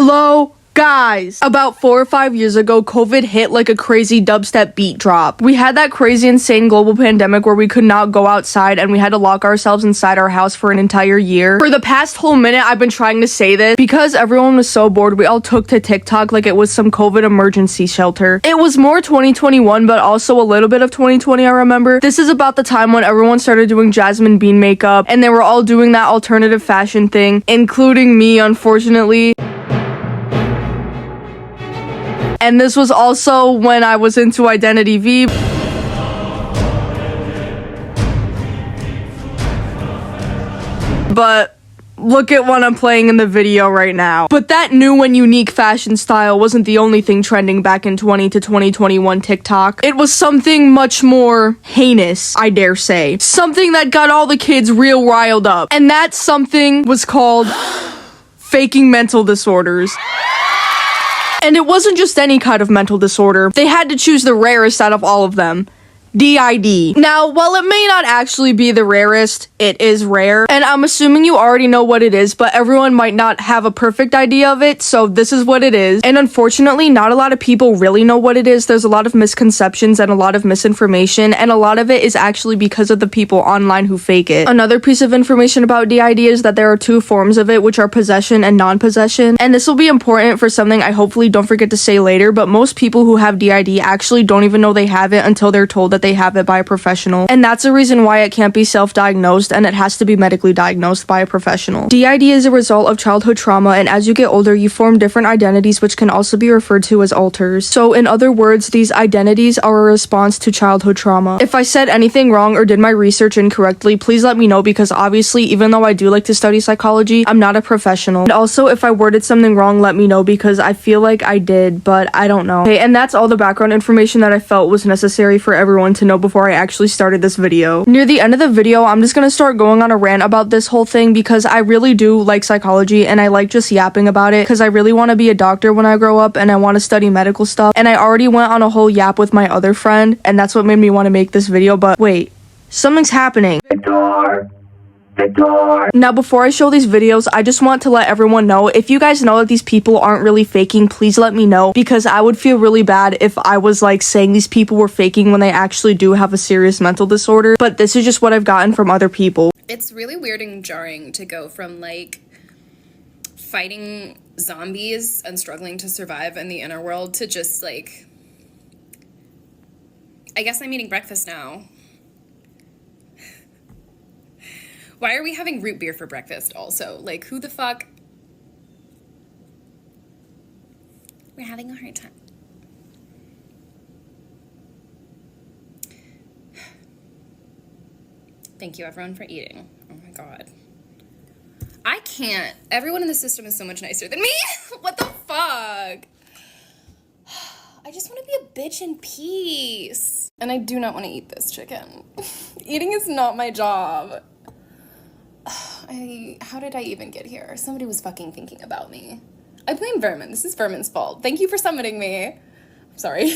Hello? Guys, about 4 or 5 years ago, COVID hit like a crazy dubstep beat drop. We had that crazy, insane global pandemic where we could not go outside and we had to lock ourselves inside our house for an entire year. For the past whole minute, I've been trying to say this because everyone was so bored. We all took to TikTok like it was some COVID emergency shelter. It was more 2021, but also a little bit of 2020, I remember. This is about the time when everyone started doing Jasmine Bean makeup and they were all doing that alternative fashion thing, including me, unfortunately. And this was also when I was into Identity V. But look at what I'm playing in the video right now. But that new and unique fashion style wasn't the only thing trending back in 2021 TikTok. It was something much more heinous, I dare say. Something that got all the kids real riled up. And that something was called faking mental disorders. And it wasn't just any kind of mental disorder. They had to choose the rarest out of all of them. DID. Now, while it may not actually be the rarest, it is rare. And I'm assuming you already know what it is, but everyone might not have a perfect idea of it, so this is what it is. And unfortunately, not a lot of people really know what it is. There's a lot of misconceptions and a lot of misinformation, and a lot of it is actually because of the people online who fake it. Another piece of information about DID is that there are two forms of it, which are possession and non-possession. And this will be important for something I hopefully don't forget to say later, but most people who have DID actually don't even know they have it until they're told that they have it by a professional. And that's the reason why it can't be self-diagnosed and it has to be medically diagnosed by a professional. DID is a result of childhood trauma, and as you get older, you form different identities which can also be referred to as alters. So in other words, these identities are a response to childhood trauma. If I said anything wrong or did my research incorrectly, please let me know, because obviously, even though I do like to study psychology, I'm not a professional. And also, if I worded something wrong, let me know, because I feel like I did, but I don't know. Okay, and that's all the background information that I felt was necessary for everyone to know before I actually started this video. Near the end of the video, I'm just gonna start going on a rant about this whole thing because I really do like psychology and I like just yapping about it because I really want to be a doctor when I grow up and I want to study medical stuff. And I already went on a whole yap with my other friend, and that's what made me want to make this video. But wait, something's happening. Victor! Now, before I show these videos, I just want to let everyone know, if you guys know that these people aren't really faking, please let me know, because I would feel really bad if I was like saying these people were faking when they actually do have a serious mental disorder. But this is just what I've gotten from other people. It's really weird and jarring to go from like fighting zombies and struggling to survive in the inner world to just like, I guess I'm eating breakfast now. Why are we having root beer for breakfast also? Like, who the fuck? We're having a hard time. Thank you, everyone, for eating. Oh my god. I can't. Everyone in the system is so much nicer than me. What the fuck? I just want to be a bitch in peace. And I do not want to eat this chicken. Eating is not my job. How did I even get here? Somebody was fucking thinking about me. I blame Vermin. This is Vermin's fault. Thank you for summoning me. I'm sorry.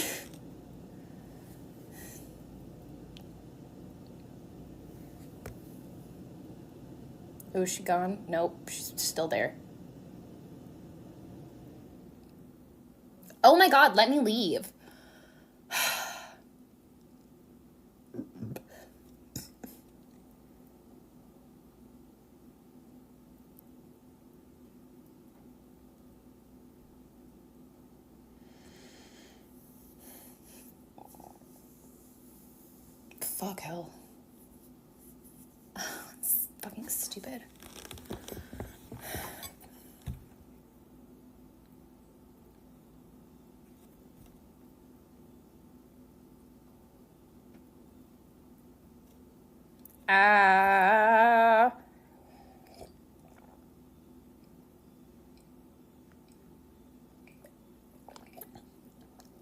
Oh, is she gone? Nope, she's still there. Oh my god, let me leave. Fuck hell. It's fucking stupid.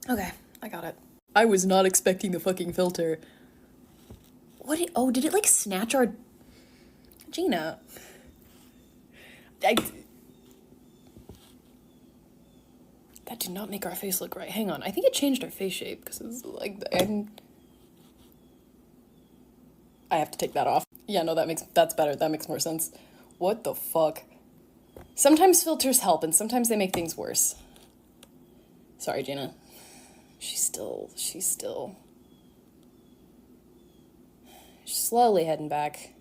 Okay, I got it. I was not expecting the fucking filter. What did it like snatch our Gina? That did not make our face look right. Hang on, I think it changed our face shape because it's like I have to take that off. Yeah, no, that's better. That makes more sense. What the fuck? Sometimes filters help, and sometimes they make things worse. Sorry, Gina. She's slowly heading back.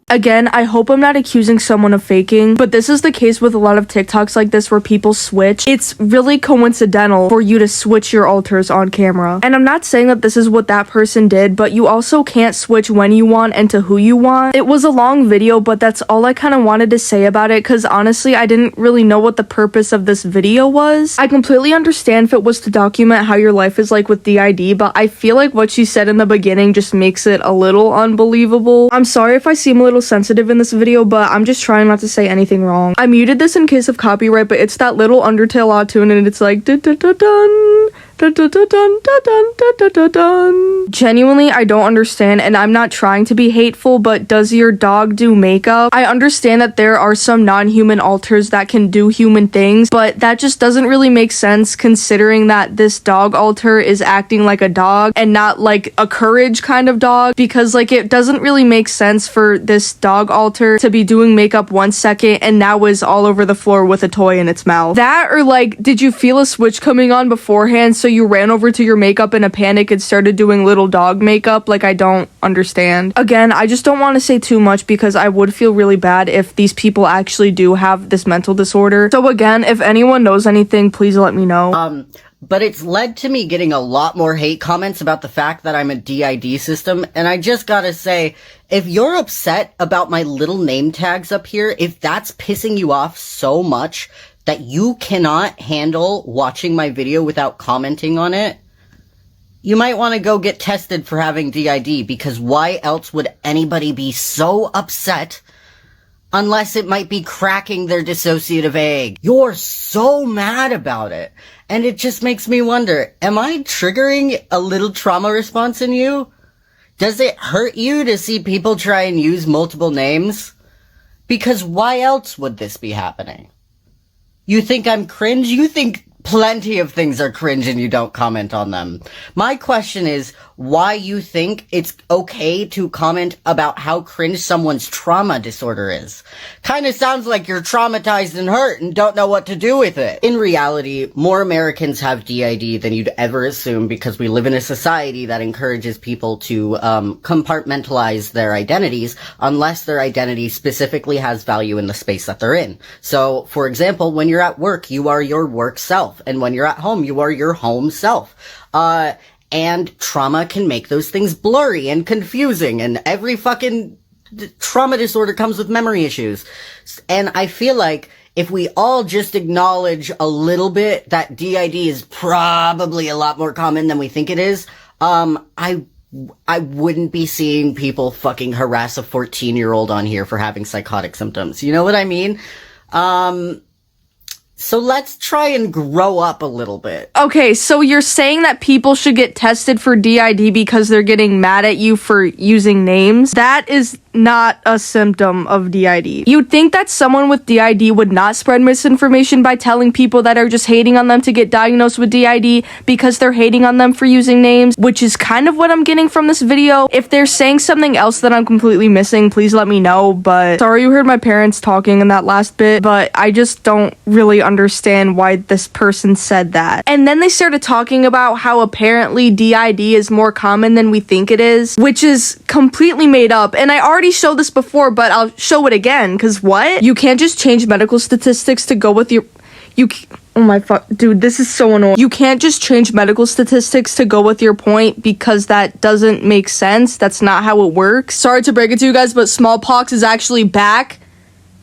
Again, I hope I'm not accusing someone of faking, but this is the case with a lot of TikToks like this where people switch. It's really coincidental for you to switch your alters on camera. And I'm not saying that this is what that person did, but you also can't switch when you want and to who you want. It was a long video, but that's all I kind of wanted to say about it, because honestly, I didn't really know what the purpose of this video was. I completely understand if it was to document how your life is like with DID, but I feel like what she said in the beginning just makes it a little unbelievable. I'm sorry if I seem a little sensitive in this video, but I'm just trying not to say anything wrong. I muted this in case of copyright, but it's that little Undertale auto-tune and it's like dun dun dun dun. Dun, dun, dun, dun, dun, dun, dun, dun, dun. Genuinely, I don't understand, and I'm not trying to be hateful, but does your dog do makeup? I understand that there are some non-human alters that can do human things, but that just doesn't really make sense considering that this dog alter is acting like a dog and not like a courage kind of dog, because like it doesn't really make sense for this dog alter to be doing makeup 1 second and now is all over the floor with a toy in its mouth. That, or like, did you feel a switch coming on beforehand so you ran over to your makeup in a panic and started doing little dog makeup? Like, I don't understand. Again, I just don't want to say too much because I would feel really bad if these people actually do have this mental disorder. So again, if anyone knows anything, please let me know. But it's led to me getting a lot more hate comments about the fact that I'm a DID system, and I just gotta say, if you're upset about my little name tags up here, if that's pissing you off so much that you cannot handle watching my video without commenting on it, you might want to go get tested for having DID, because why else would anybody be so upset unless it might be cracking their dissociative egg? You're so mad about it. And it just makes me wonder, am I triggering a little trauma response in you? Does it hurt you to see people try and use multiple names? Because why else would this be happening? You think I'm cringe? You think plenty of things are cringe and you don't comment on them. My question is why you think it's okay to comment about how cringe someone's trauma disorder is. Kind of sounds like you're traumatized and hurt and don't know what to do with it. In reality, more Americans have DID than you'd ever assume because we live in a society that encourages people to compartmentalize their identities unless their identity specifically has value in the space that they're in. So, for example, when you're at work, you are your work self. And when you're at home, you are your home self. And trauma can make those things blurry and confusing, and every fucking trauma disorder comes with memory issues. And I feel like if we all just acknowledge a little bit that DID is probably a lot more common than we think it is, I wouldn't be seeing people fucking harass a 14-year-old on here for having psychotic symptoms. You know what I mean? So let's try and grow up a little bit. Okay, so you're saying that people should get tested for DID because they're getting mad at you for using names? That is not a symptom of DID. You'd think that someone with DID would not spread misinformation by telling people that are just hating on them to get diagnosed with DID because they're hating on them for using names, which is kind of what I'm getting from this video. If they're saying something else that I'm completely missing, please let me know. But sorry you heard my parents talking in that last bit, but I just don't really understand why this person said that. And then they started talking about how apparently DID is more common than we think it is, which is completely made up. And I already showed this before, but I'll show it again, because what? You can't just change medical statistics to go with your... Oh my fuck, dude, this is so annoying. You can't just change medical statistics to go with your point because that doesn't make sense. That's not how it works. Sorry to break it to you guys, but smallpox is actually back.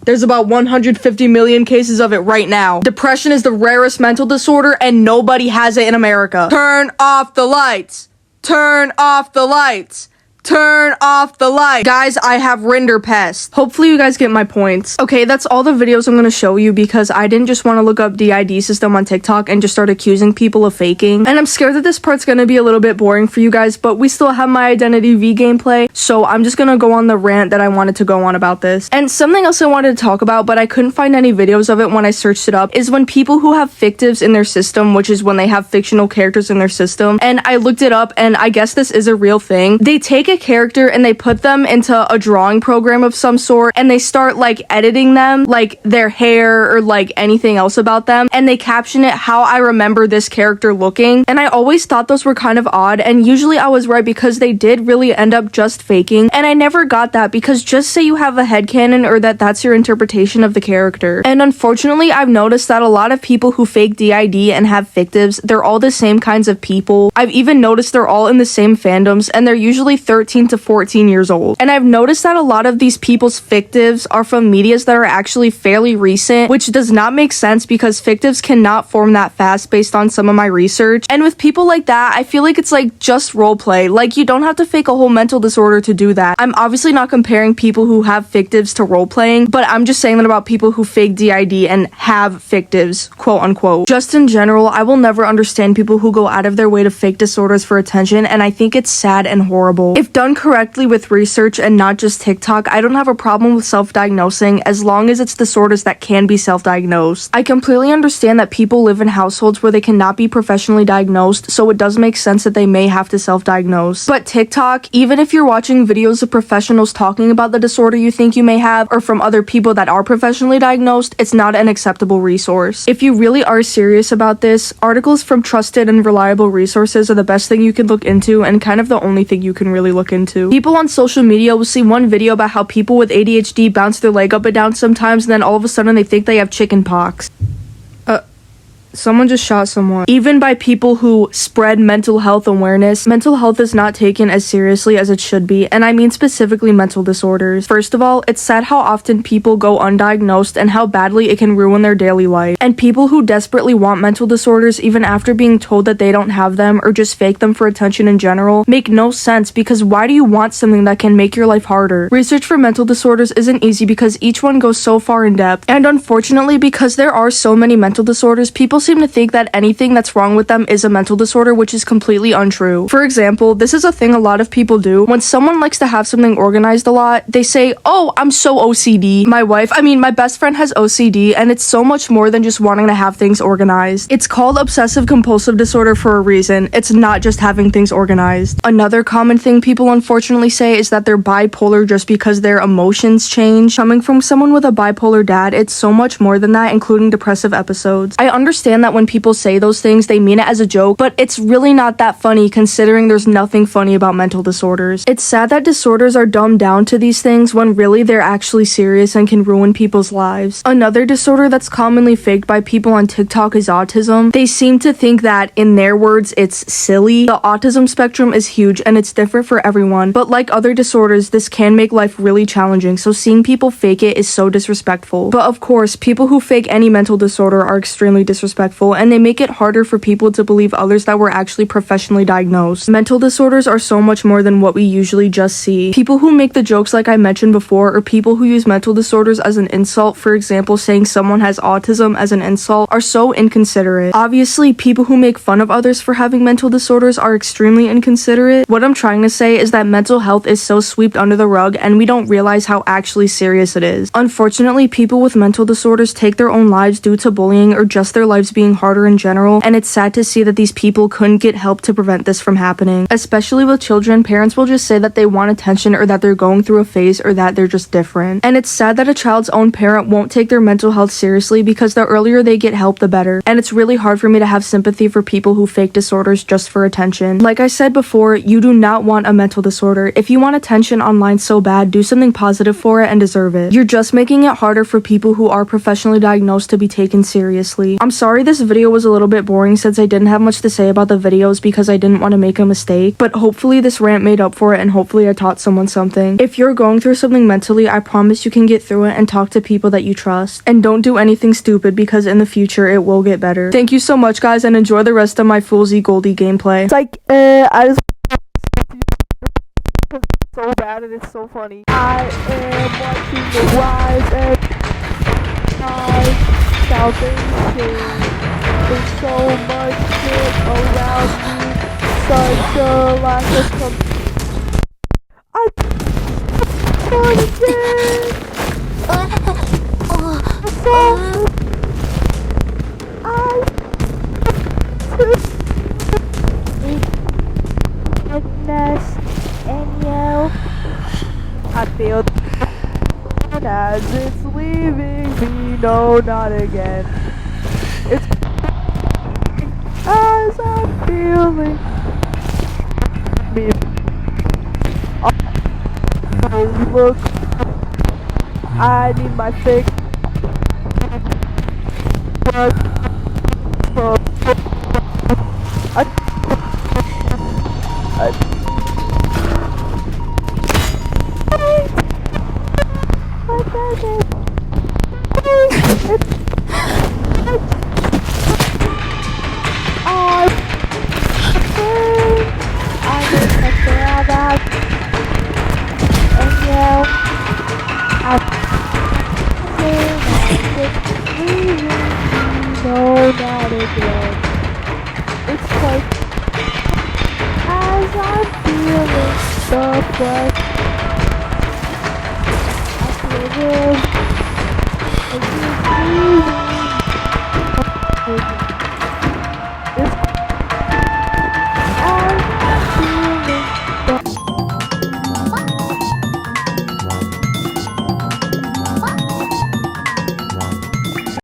There's about 150 million cases of it right now. Depression is the rarest mental disorder and nobody has it in America. Turn off the lights. Turn off the lights. Turn off the light. Guys, I have Rinderpest. Hopefully you guys get my points. Okay, that's all the videos I'm gonna show you because I didn't just want to look up DID system on TikTok and just start accusing people of faking. And I'm scared that this part's gonna be a little bit boring for you guys, but we still have my Identity V gameplay, so I'm just gonna go on the rant that I wanted to go on about this. And something else I wanted to talk about, but I couldn't find any videos of it when I searched it up, is when people who have fictives in their system, which is when they have fictional characters in their system, and I looked it up, and I guess this is a real thing. They take a character and they put them into a drawing program of some sort and they start like editing them, like their hair or like anything else about them, and they caption it how I remember this character looking. And I always thought those were kind of odd, and usually I was right because they did really end up just faking, and I never got that because just say you have a headcanon or that's your interpretation of the character. And unfortunately, I've noticed that a lot of people who fake DID and have fictives, they're all the same kinds of people. I've even noticed they're all in the same fandoms, and they're usually 13 to 14 years old. And I've noticed that a lot of these people's fictives are from medias that are actually fairly recent, which does not make sense because fictives cannot form that fast based on some of my research. And with people like that, I feel like it's like just roleplay. Like, you don't have to fake a whole mental disorder to do that. I'm obviously not comparing people who have fictives to roleplaying, but I'm just saying that about people who fake DID and have fictives, quote unquote. Just in general, I will never understand people who go out of their way to fake disorders for attention, and I think it's sad and horrible. If done correctly with research and not just TikTok, I don't have a problem with self-diagnosing as long as it's disorders that can be self-diagnosed. I completely understand that people live in households where they cannot be professionally diagnosed, so it does make sense that they may have to self-diagnose. But TikTok, even if you're watching videos of professionals talking about the disorder you think you may have, or from other people that are professionally diagnosed, it's not an acceptable resource. If you really are serious about this, articles from trusted and reliable resources are the best thing you can look into and kind of the only thing you can really look into. People on social media will see one video about how people with ADHD bounce their leg up and down sometimes, and then all of a sudden they think they have chicken pox. Someone just shot someone. Even by people who spread mental health awareness, mental health is not taken as seriously as it should be, and I mean specifically mental disorders. First of all, it's sad how often people go undiagnosed and how badly it can ruin their daily life. And people who desperately want mental disorders, even after being told that they don't have them or just fake them for attention in general, make no sense because why do you want something that can make your life harder? Research for mental disorders isn't easy because each one goes so far in depth, and unfortunately, because there are so many mental disorders, people seem to think that anything that's wrong with them is a mental disorder, which is completely untrue. For example, this is a thing a lot of people do. When someone likes to have something organized a lot, they say, "Oh, I'm so OCD." My best friend has OCD, and it's so much more than just wanting to have things organized. It's called obsessive compulsive disorder for a reason. It's not just having things organized. Another common thing people unfortunately say is that they're bipolar just because their emotions change. Coming from someone with a bipolar dad, it's so much more than that, including depressive episodes. I understand that when people say those things, they mean it as a joke, but it's really not that funny considering there's nothing funny about mental disorders. It's sad that disorders are dumbed down to these things when really they're actually serious and can ruin people's lives. Another disorder that's commonly faked by people on TikTok is autism. They seem to think that, in their words, it's silly. The autism spectrum is huge and it's different for everyone, but like other disorders, this can make life really challenging, so seeing people fake it is so disrespectful. But of course, people who fake any mental disorder are extremely disrespectful, and they make it harder for people to believe others that were actually professionally diagnosed. Mental disorders are so much more than what we usually just see. People who make the jokes like I mentioned before, or people who use mental disorders as an insult, for example saying someone has autism as an insult, are so inconsiderate. Obviously, people who make fun of others for having mental disorders are extremely inconsiderate. What I'm trying to say is that mental health is so swept under the rug and we don't realize how actually serious it is. Unfortunately, people with mental disorders take their own lives due to bullying or just their lives being harder in general, and it's sad to see that these people couldn't get help to prevent this from happening. Especially with children, parents will just say that they want attention or that they're going through a phase or that they're just different. And it's sad that a child's own parent won't take their mental health seriously because the earlier they get help, the better. And it's really hard for me to have sympathy for people who fake disorders just for attention. Like I said before, you do not want a mental disorder. If you want attention online so bad, do something positive for it and deserve it. You're just making it harder for people who are professionally diagnosed to be taken seriously. I'm sorry this video was a little bit boring since I didn't have much to say about the videos because I didn't want to make a mistake, but hopefully this rant made up for it and hopefully I taught someone something. If you're going through something mentally, I promise you can get through it and talk to people that you trust. And don't do anything stupid because in the future it will get better. Thank you so much guys and enjoy the rest of my Foolsy Goldie gameplay. It's like, I just so bad and it's so funny. I am watching the rise and salvation. There's so much shit around me, such a lack of goodness, and yeah. as it's leaving me, no, not again. It's as I'm feeling me. Oh, look, I need my fix. No, not again. It's like as I'm feeling the flesh, I feel